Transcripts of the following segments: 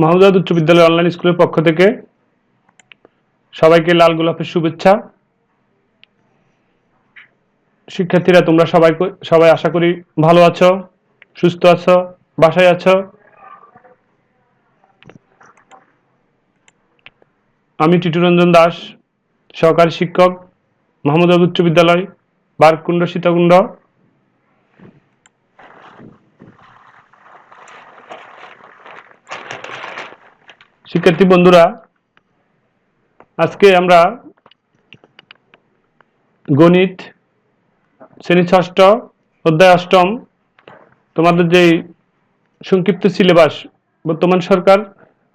মাহমুদাবাদ উচ্চ বিদ্যালয় অনলাইন স্কুলের পক্ষ থেকে সবাইকে লাল গোলাপের শুভেচ্ছা। শিক্ষার্থীরা তোমরা সবাই আশা করি ভালো আছো, সুস্থ আছো, বাসায় আছো। আমি টিটুরঞ্জন দাস, সহকারী শিক্ষক, মাহমুদাবাদ উচ্চ বিদ্যালয়, বারকুণ্ড সীতাকুণ্ড। শিক্ষার্থী বন্ধুরা, আজকে আমরা গণিত শ্রেণী ষষ্ঠ অধ্যায় অষ্টম তোমাদের যে সংক্ষিপ্ত সিলেবাস, বর্তমান সরকার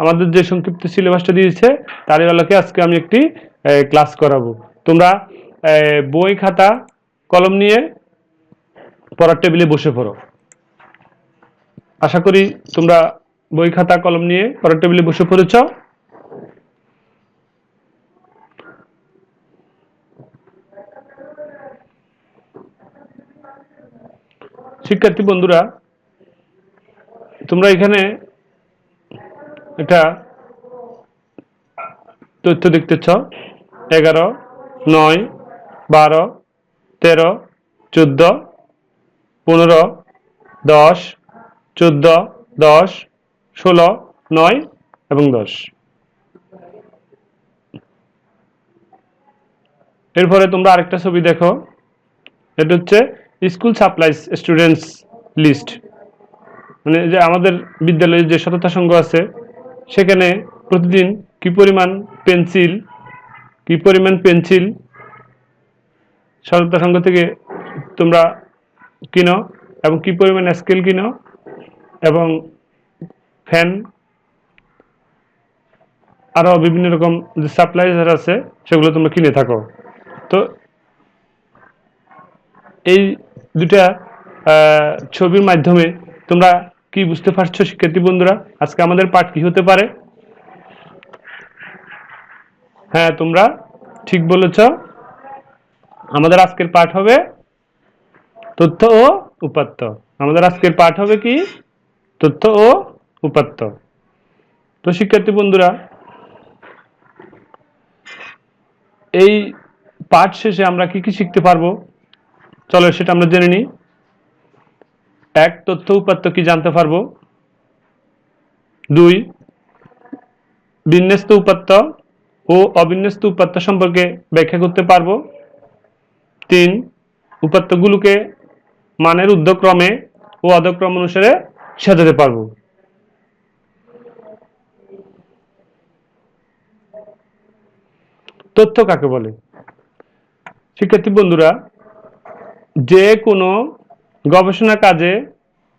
আমাদের যে সংক্ষিপ্ত সিলেবাসটা দিয়েছে তারই আলোকে আজকে আমি একটি ক্লাস করাবো। তোমরা বই খাতা কলম নিয়ে পড়ার টেবিলে বসে পড়ো। আশা করি তোমরা বই খাতা কলম নিয়ে পড়ার টেবিলে বসে পড়েছ। শিক্ষার্থী বন্ধুরা, তোমরা এখানে একটা তথ্য দেখতেছ 11, 9, 12, 13, 14, 15, 10, 14, 10, 16, 9 এবং 10। এরপরে তোমরা আরেকটা ছবি দেখো, এটা হচ্ছে স্কুল সাপ্লাইজ স্টুডেন্টস লিস্ট। মানে যে আমাদের বিদ্যালয়ে যে সততা সংঘ আছে সেখানে প্রতিদিন কি পরিমাণ পেন্সিল সততা সংঘ থেকে তোমরা কিনো এবং কি পরিমাণ স্কেল কিনো এবং ফ্যান আরো বিভিন্ন রকম যে সাপ্লাইজার আছে সেগুলো তোমরা কিনে থাকো। তো এই দুটা ছবির মাধ্যমে তোমরা কি বুঝতে পারছো শিক্ষার্থী বন্ধুরা? আজকে আমাদের পাঠ কি হতে পারে? হ্যাঁ, তোমরা ঠিক বলেছ, আমাদের আজকের পাঠ হবে তথ্য ও উপাত্ত। আমাদের আজকের পাঠ হবে কি? তথ্য ও উপাত্ত। তো শিক্ষার্থী বন্ধুরা, এই পাঠ শেষে আমরা কি কি শিখতে পারবো চলো সেটা আমরা জেনে নিই। 1, তথ্য উপাত্ত কি জানতে পারবো। 2, বিন্যস্ত উপাত্ত ও অবিন্যস্ত উপাত্ত সম্পর্কে ব্যাখ্যা করতে পারবো। 3, উপাত্তগুলোকে মানের ঊর্ধ্বক্রমে ও অধক্রম অনুসারে সাজাতে পারবো। তথ্য কাকে বলে? শিক্ষার্থী বন্ধুরা, যে কোনো গবেষণা কাজে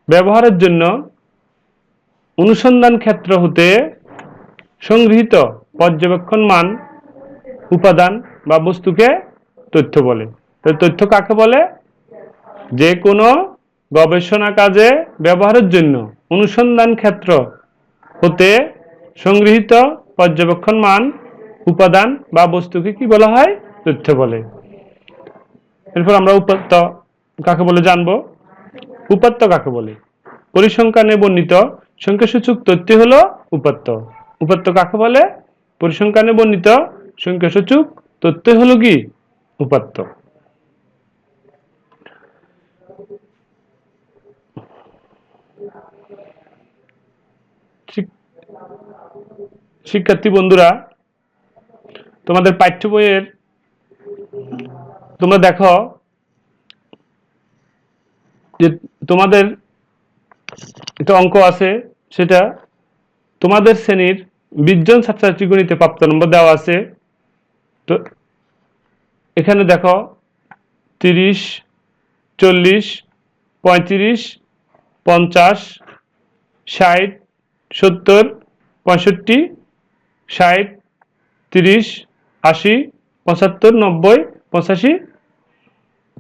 ব্যবহারের জন্য অনুসন্ধান ক্ষেত্র হতে সংগৃহীত পর্যবেক্ষণ মান, উপাদান বা বস্তুকে তথ্য বলে। তথ্য কাকে বলে? যে কোনো গবেষণা কাজে ব্যবহারের জন্য অনুসন্ধান ক্ষেত্র হতে সংগৃহীত পর্যবেক্ষণ মান, উপাদান বা বস্তুকে কি বলা হয়? তথ্য বলে। এরপর আমরা উপাত্ত কাকে বলে জানবো। উপাত্ত কাকে বলে? পরিসংখ্যানে বর্ণিত সংখ্যাসূচক তথ্য হলো উপাত্ত। উপাত্ত কাকে বলে? পরিসংখ্যানে বর্ণিত সংখ্যাসূচক তথ্য হলো কি? উপাত্ত। শিক্ষার্থী বন্ধুরা, তোমাদের পাঠ্য বইয়ের তোমরা দেখো যে তোমাদের একটা অঙ্ক আছে, সেটা তোমাদের শ্রেণীর 20 জন ছাত্রছাত্রী গণিতে প্রাপ্ত নম্বর দেওয়া আছে। তো এখানে দেখো 30, 40, 35, 50, 60, 70, 65, 60, 30, 80, 75, 90, 85,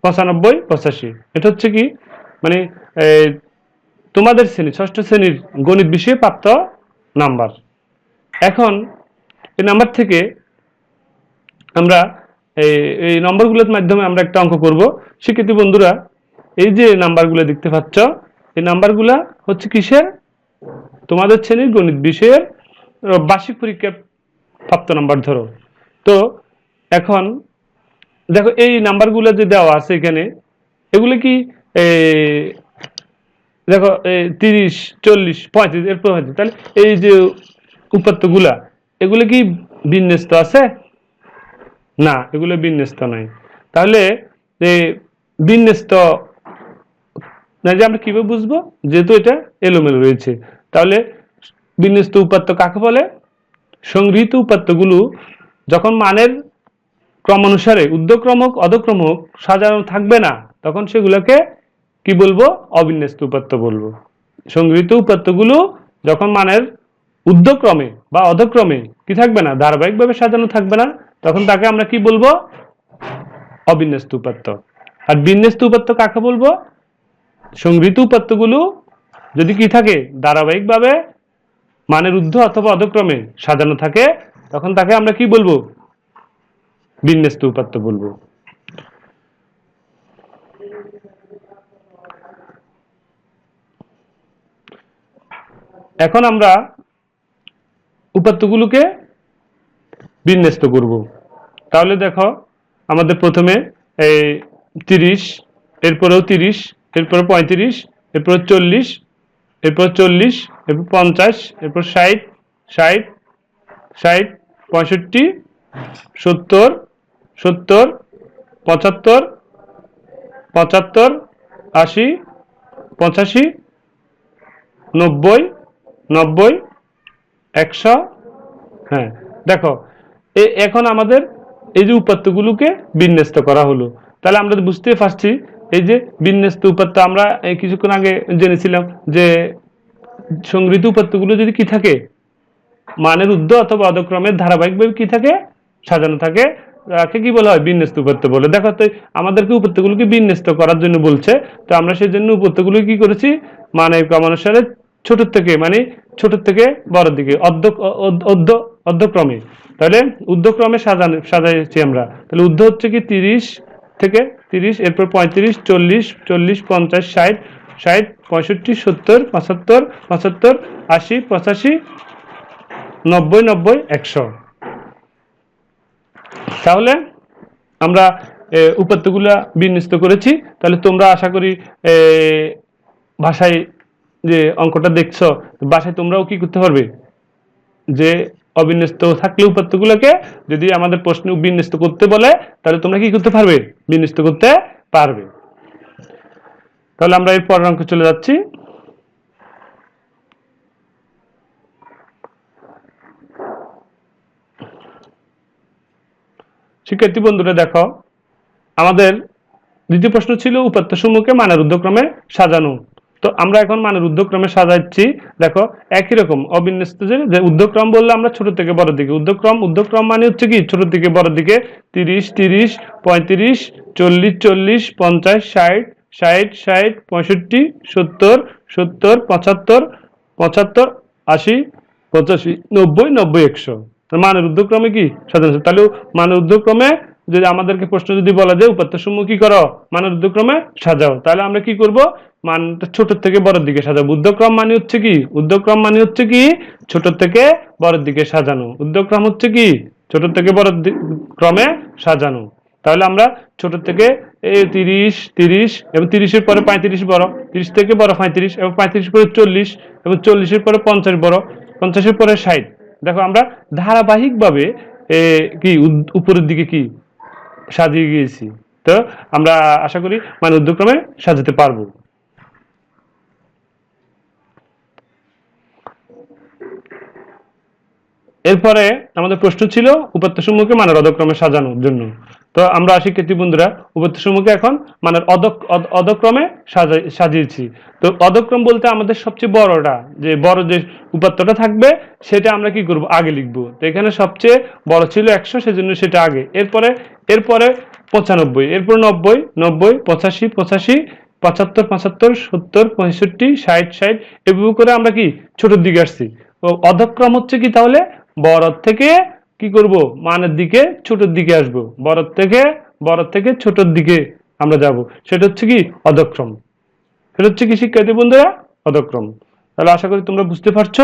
95, 85। এটা হচ্ছে কি মানে তোমাদের শ্রেণী ষষ্ঠ শ্রেণীর গণিত বিষয়ে প্রাপ্ত নাম্বার। এখন এই নাম্বার থেকে আমরা এই নম্বরগুলোর মাধ্যমে আমরা একটা অঙ্ক করব। শিক্ষার্থী বন্ধুরা, এই যে নাম্বারগুলো দেখতে পাচ্ছ, এই নাম্বারগুলো হচ্ছে কিসের? তোমাদের শ্রেণীর গণিত বিষয়ের বার্ষিক পরীক্ষার প্রাপ্ত নাম্বার ধরো। তো এখন দেখো এই নাম্বারগুলো যে দেওয়া আছে এখানে, এগুলো কি দেখো 30, 40, 35 এরপর হয়েছে, তাহলে এই যে উপাত্তগুলা এগুলো কি বিন্যস্ত আছে? না, এগুলো বিন্যস্ত নাই। তাহলে বিন্যস্ত না যে আমরা কিভাবে বুঝবো, যেহেতু এটা এলোমেলো রয়েছে। তাহলে বিন্যস্ত উপাত্ত কাকে বলে? সংগৃহীত উপাত্তগুলো যখন মানের ক্রমানুসারে ঊর্ধ্বক্রমক অধক্রমক সাজানো থাকবে না, তখন সেগুলোকে কি বলবো? অবিন্যস্ত উপাত্ত বলবো। সংগৃহীত উপাত্তগুলো যখন মানের ঊর্ধ্বক্রমে বা অধক্রমে কি থাকবে না, ধারাবাহিকভাবে সাজানো থাকবে না, তখন তাকে আমরা কি বলবো? অবিন্যস্ত উপাত্ত। আর বিন্যস্ত উপাত্ত কাকে বলবো? সংগৃহীত উপাত্তগুলো যদি কি থাকে, ধারাবাহিকভাবে মানের ঊর্ধ্ব অথবা অধক্রমে সাজানো থাকে, তখন তাকে আমরা কি বলবো? বিন্যস্ত উপাত্ত বলবো। এখন আমরা উপাত্তগুলোকে বিন্যস্ত করব। তাহলে দেখো আমাদের প্রথমে এই 30, এরপরেও 30, এরপরে 35, এরপরে 40, এরপর 40, এরপর 50, এরপর 60, 60, 60, 65, 70, 70, 75, 75, 80, 85, 90, 90, 100। হ্যাঁ, দেখো এখন আমাদের এই যে উপাত্তগুলোকে বিন্যস্ত করা হলো। তাহলে আমরা বুঝতে পারছি এই যে বিন্যস্ত উপাত্ত আমরা কিছুক্ষণ আগে জেনেছিলাম যে সংগৃহীত উপাত্তগুলো যদি কি থাকে, মানের ঊর্ধ্ব অথবা অধক্রমের ধারাবাহিকভাবে কি থাকে, সাজানো থাকে, তাকে কি বলা হয়? বিন্যস্ত উপাত্ত বলে। দেখো তো আমাদেরকে উপাত্তগুলোকে বিন্যস্ত করার জন্য বলছে, তো আমরা সেই জন্য উপাত্তগুলো কি করেছি, মানের ক্রমানুসারে ছোট থেকে মানে ছোট থেকে বড় দিকে অর্ধক্রমে, তাহলে ঊর্ধ্বক্রমে সাজাইছি আমরা। তাহলে ঊর্ধ্ব হচ্ছে কি 30 থেকে 30, এরপর 35, 40, 40, 50, 60, 60, 65, 70, 75, 75, 80, 85, 90, 90, 100। তাহলে আমরা উপাত্তগুলা বিন্যস্ত করেছি। তাহলে তোমরা আশা করি ভাষায় যে অঙ্কটা দেখছো, বাসায় তোমরাও কি করতে পারবে, যে অবিন্যস্ত থাকলে উপাত্তগুলোকে যদি আমাদের প্রশ্নে বিন্যস্ত করতে বলে, তাহলে তোমরা কি করতে পারবে? বিন্যস্ত করতে পারবে। তাহলে আমরা এর পরের অঙ্কে চলে যাচ্ছি। শিক্ষার্থী বন্ধুরা দেখো, আমাদের দ্বিতীয় প্রশ্ন ছিল উপাত্ত সমূহকে মানের ঊর্ধ্বক্রমে সাজানো। তো আমরা এখন মানের ঊর্ধ্বক্রমে সাজাচ্ছি। দেখো একই রকম অবিন্যস্ত, যে ঊর্ধ্বক্রম বললে আমরা ছোট থেকে বড় দিকে, ঊর্ধ্বক্রম মানে হচ্ছে কি ছোট থেকে বড় দিকে, 30, 30, 35, 40, 40, 50, 60, 60, 60, 65, 70, 70, 75, 75, 80, 85, 90, 90, 100। মানের ঊর্ধ্বক্রমে কি সাজানো। তাহলে মানের ঊর্ধ্বক্রমে যদি আমাদেরকে প্রশ্ন যদি বলা যায় উপাত্ত সমূহ কি করো, মানের ঊর্ধ্বক্রমে সাজাও, তাহলে আমরা কি করব? মানটা ছোট থেকে বড়ের দিকে সাজাবো। ঊর্ধ্বক্রম মানে হচ্ছে কি, ঊর্ধ্বক্রম মানে হচ্ছে কি ছোট থেকে বড়ের দিকে সাজানো। ঊর্ধ্বক্রম হচ্ছে কি ছোট থেকে বড় ক্রমে সাজানো। তাহলে আমরা ছোট থেকে 30, 30 এবং 30-এর পরে 35 বড়, 30 থেকে বড় 35, এবং 35 পরে 40, এবং 40-এর পরে 50 বড়, 50-এর পরে 60। দেখো আমরা ধারাবাহিকভাবে কি উপরের দিকে কি সাজিয়ে গিয়েছি। তো আমরা আশা করি মানে ঊর্ধ্বক্রমে সাজাতে পারবো। এরপরে আমাদের প্রশ্ন ছিল উপাত্ত সমূহকে মানের অধক্রমে সাজানোর জন্য। তো আমরা শিক্ষার্থী বন্ধুরা উপাত্ত সমূহকে এখন মানের অধক্রমে সাজিয়েছি। তো অধক্রম বলতে আমাদের সবচেয়ে বড়টা, যে বড় যে উপাত্তটা থাকবে সেটা আমরা কি করব, আগে লিখবো। তো এখানে সবচেয়ে বড় ছিল 100, সেজন্য সেটা আগে। এরপরে 95, এরপর 90, 90, 85, 85, 75, 75, 70, 65, 60, 60, এভাবে করে আমরা কি ছোটর দিকে আসছি। অধক্রম হচ্ছে কি, তাহলে বড় থেকে কি করব, মানের দিকে ছোটর দিকে আসব, বড় থেকে ছোটর দিকে আমরা যাব, সেটা হচ্ছে কি অধক্রম। সেটা হচ্ছে কি শিক্ষার্থী বন্ধুরা, অধক্রম। তাহলে আশা করি তোমরা বুঝতে পারছো।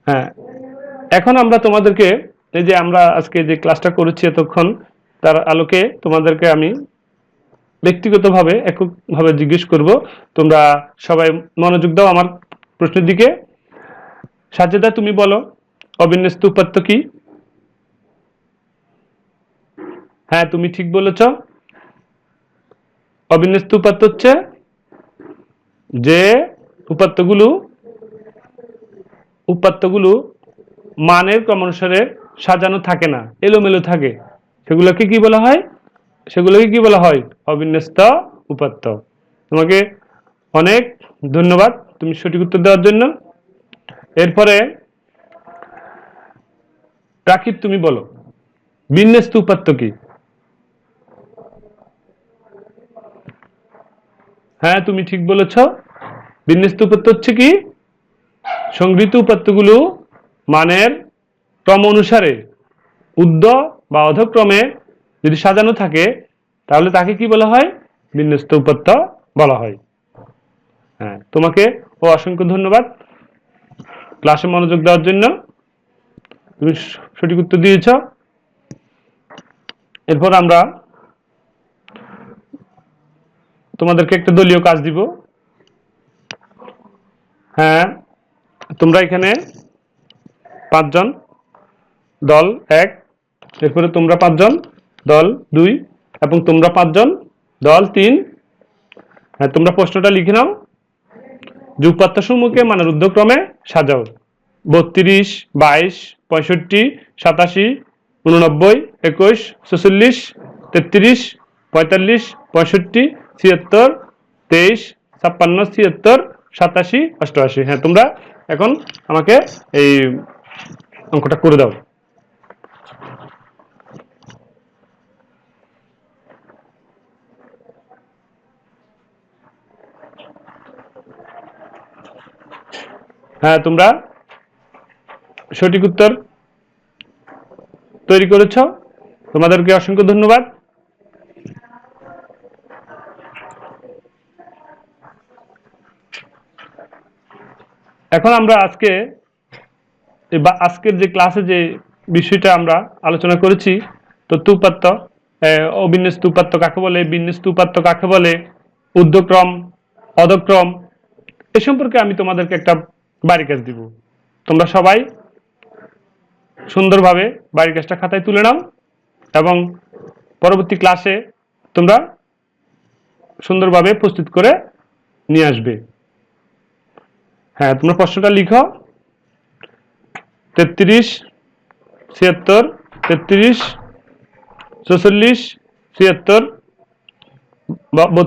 হ্যাঁ, এখন আমরা তোমাদেরকে এই যে আমরা আজকে যে ক্লাসটা করেছি এতক্ষণ, তার আলোকে তোমাদেরকে আমি ব্যক্তিগতভাবে এককভাবে জিজ্ঞেস করব। তোমরা সবাই মনোযোগ দাও আমার প্রশ্নের দিকে। সাজেদা, তুমি বলো অবিন্যস্ত উপাত্ত কি? হ্যাঁ, তুমি ঠিক বলেছ। অবিন্যস্ত উপাত্ত হচ্ছে যে উপাত্তগুলো মানের ক্রমানুসারে সাজানো থাকে না, এলোমেলো থাকে, সেগুলোকে কি বলা হয়? অবিন্যস্ত উপাত্ত। তোমাকে অনেক ধন্যবাদ তুমি সঠিক উত্তর দেওয়ার জন্য। এরপরে রাকিব, তুমি বলো বিন্যস্ত উপাত্ত কি? হ্যাঁ, তুমি ঠিক বলেছ। বিন্যস্ত উপাত্ত হচ্ছে কি? সংগৃহীত উপাত্তগুলো মানের ক্রম অনুসারে ঊর্ধ্ব বা অধক্রমে যদি সাজানো থাকে তাহলে তাকে কি বলা হয়? বিন্যস্ত উপাত্ত বলা হয়। হ্যাঁ, তোমাকে অসংখ্য ধন্যবাদ ক্লাসে মনোযোগ দেওয়ার জন্য। তুমি সঠিক উত্তর দিয়েছ। এরপর আমরা তোমাদেরকে একটা দলীয় কাজ দিব। হ্যাঁ, তোমরা এখানে 5 জন, দল 1, এরপরে তোমরা 5 জন, দল 2, এবং তোমরা 5 জন, দল 3। হ্যাঁ, তোমরা প্রশ্নটা লিখে নাও যে উপাত্তসমূহকে মানের ঊর্ধ্বক্রমে সাজাও। 32, 22, 65, 87, 89, 21, 46, 33, 45, 65, 76, 23, 56, 76, 87, 88। হ্যাঁ, তোমরা এখন আমাকে এই অঙ্কটা করে দাও। হ্যাঁ, তোমরা সঠিক উত্তর তৈরি করেছ, তোমাদেরকে অসংখ্য ধন্যবাদ। এখন আমরা আজকের যে ক্লাসে যে বিষয়টা আমরা আলোচনা করেছি, তথ্য উপাত্ত, অবিন্যস্ত উপাত্ত কাকে বলে, বিন্যস্ত উপাত্ত কাকে বলে, ঊর্ধ্বক্রম, অধক্রম, এ সম্পর্কে আমি তোমাদেরকে একটা বাড়ি কাজ দিব। তোমরা সবাই সুন্দরভাবে বাড়ির কাজটা খাতায় তুলে নাও এবং পরবর্তী ক্লাসে তোমরা সুন্দরভাবে প্রস্তুত করে নিয়ে আসবে। হ্যাঁ, তোমরা প্রশ্নটা লিখো। 33, 76, 33, 44, 76,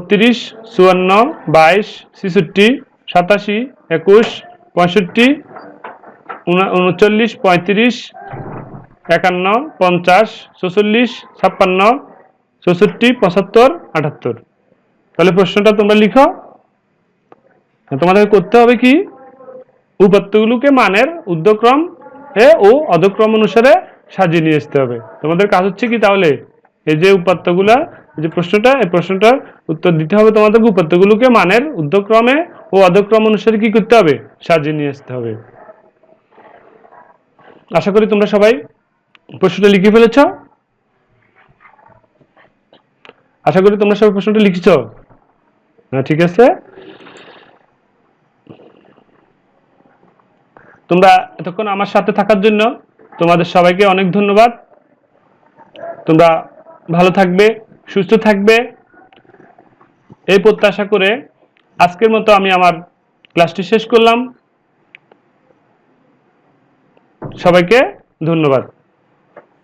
32, 54, 22, 66, 87, 21, 65, 39, 35, 51, 50, 46, 56, 64, 75, 78। তাহলে প্রশ্নটা তোমরা লিখো। তোমাদের করতে হবে কি? উপাত্তগুলোকে মানের ঊর্ধ্বক্রম ও অধক্রম অনুসারে সাজিয়ে নিয়ে আসতে হবে। তোমাদের কাজ হচ্ছে কি তাহলে? এই যে উপাত্তগুলা, এই যে প্রশ্নটা, এই প্রশ্নটার উত্তর দিতে হবে তোমাদেরকে। উপাত্তগুলোকে মানের ঊর্ধ্বক্রমে ও অধক্রম অনুসারে কি করতে হবে? সাজিয়ে নিয়ে আসতে হবে। আশা করি তোমরা সবাই প্রশ্নটা লিখে ফেলেছ। আশা করি তোমরা সবাই প্রশ্নটা লিখেছ। হ্যাঁ, ঠিক আছে। তোমরা এতক্ষণ আমার সাথে থাকার জন্য তোমাদের সবাইকে অনেক ধন্যবাদ। তোমরা ভালো থাকবে, সুস্থ থাকবে, এই প্রত্যাশা করে আজকের মতো আমি আমার ক্লাসটি শেষ করলাম। সবাইকে ধন্যবাদ।